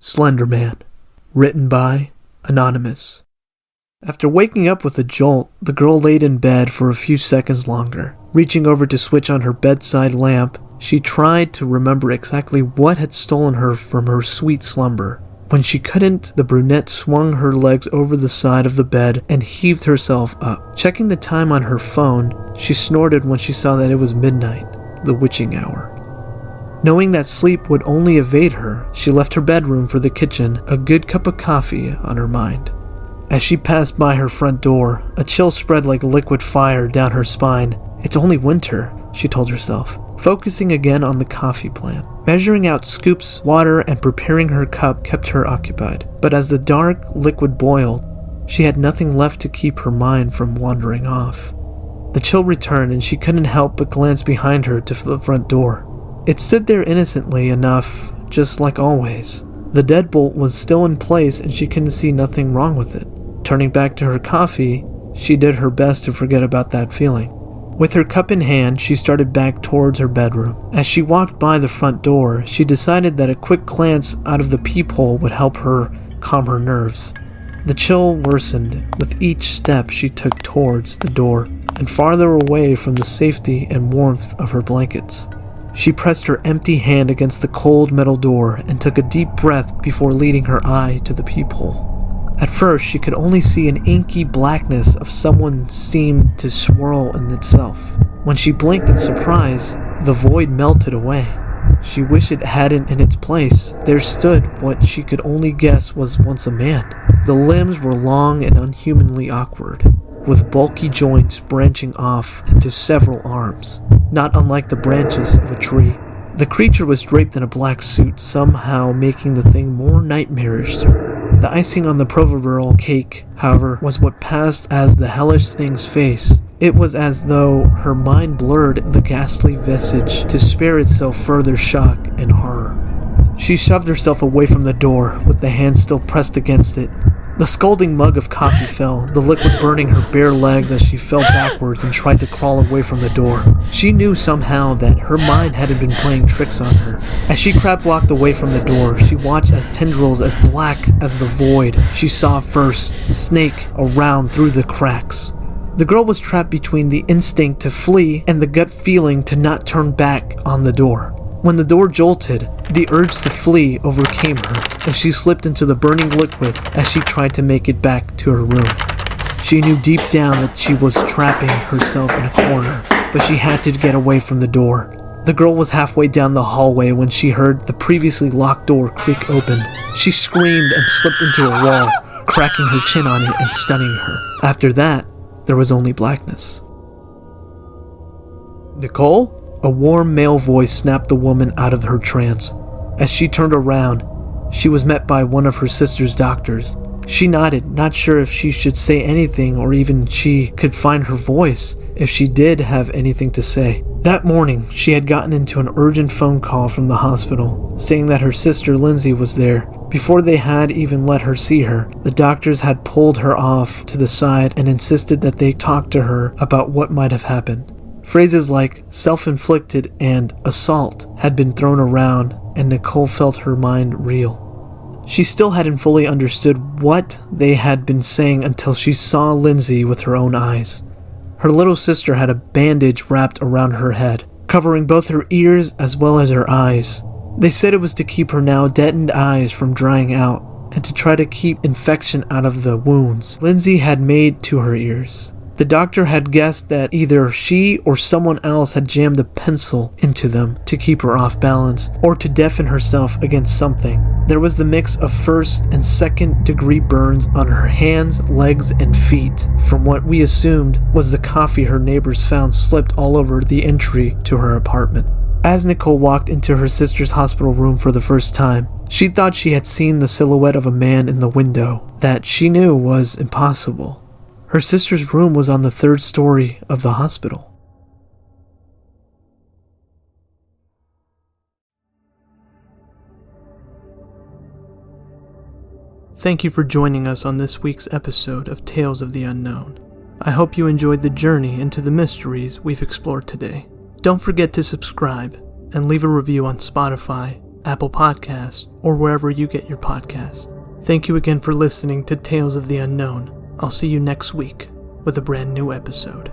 Slenderman. Written by Anonymous. After waking up with a jolt, the girl laid in bed for a few seconds longer. Reaching over to switch on her bedside lamp, she tried to remember exactly what had stolen her from her sweet slumber. When she couldn't, the brunette swung her legs over the side of the bed and heaved herself up. Checking the time on her phone, she snorted when she saw that it was midnight, the witching hour. Knowing that sleep would only evade her, she left her bedroom for the kitchen, a good cup of coffee on her mind. As she passed by her front door, a chill spread like liquid fire down her spine. It's only winter, she told herself, focusing again on the coffee plant. Measuring out scoops, water, and preparing her cup kept her occupied. But as the dark liquid boiled, she had nothing left to keep her mind from wandering off. The chill returned and she couldn't help but glance behind her to the front door. It stood there innocently enough, just like always. The deadbolt was still in place and she couldn't see nothing wrong with it. Turning back to her coffee, she did her best to forget about that feeling. With her cup in hand, she started back towards her bedroom. As she walked by the front door, she decided that a quick glance out of the peephole would help her calm her nerves. The chill worsened with each step she took towards the door and farther away from the safety and warmth of her blankets. She pressed her empty hand against the cold metal door and took a deep breath before leading her eye to the peephole. At first, she could only see an inky blackness of someone seemed to swirl in itself. When she blinked in surprise, the void melted away. She wished it hadn't in its place. There stood what she could only guess was once a man. The limbs were long and unhumanly awkward, with bulky joints branching off into several arms, not unlike the branches of a tree. The creature was draped in a black suit, somehow making the thing more nightmarish to her. The icing on the proverbial cake, however, was what passed as the hellish thing's face. It was as though her mind blurred the ghastly visage to spare itself further shock and horror. She shoved herself away from the door, with the hand still pressed against it. The scalding mug of coffee fell, the liquid burning her bare legs as she fell backwards and tried to crawl away from the door. She knew somehow that her mind hadn't been playing tricks on her. As she crab-walked away from the door, she watched as tendrils as black as the void she saw first snake around through the cracks. The girl was trapped between the instinct to flee and the gut feeling to not turn back on the door. When the door jolted, the urge to flee overcame her, and she slipped into the burning liquid as she tried to make it back to her room. She knew deep down that she was trapping herself in a corner, but she had to get away from the door. The girl was halfway down the hallway when she heard the previously locked door creak open. She screamed and slipped into a wall, cracking her chin on it and stunning her. After that, there was only blackness. "Nicole?" A warm male voice snapped the woman out of her trance. As she turned around, she was met by one of her sister's doctors. She nodded, not sure if she should say anything or even she could find her voice if she did have anything to say. That morning, she had gotten into an urgent phone call from the hospital, saying that her sister Lindsay was there. Before they had even let her see her, the doctors had pulled her off to the side and insisted that they talk to her about what might have happened. Phrases like self-inflicted and assault had been thrown around, and Nicole felt her mind reel. She still hadn't fully understood what they had been saying until she saw Lindsay with her own eyes. Her little sister had a bandage wrapped around her head, covering both her ears as well as her eyes. They said it was to keep her now deadened eyes from drying out, and to try to keep infection out of the wounds Lindsay had made to her ears. The doctor had guessed that either she or someone else had jammed a pencil into them to keep her off balance, or to deafen herself against something. There was the mix of first and second degree burns on her hands, legs, and feet, from what we assumed was the coffee her neighbors found slipped all over the entry to her apartment. As Nicole walked into her sister's hospital room for the first time, she thought she had seen the silhouette of a man in the window that she knew was impossible. Her sister's room was on the 3rd story of the hospital. Thank you for joining us on this week's episode of Tales of the Unknown. I hope you enjoyed the journey into the mysteries we've explored today. Don't forget to subscribe and leave a review on Spotify, Apple Podcasts, or wherever you get your podcasts. Thank you again for listening to Tales of the Unknown. I'll see you next week with a brand new episode.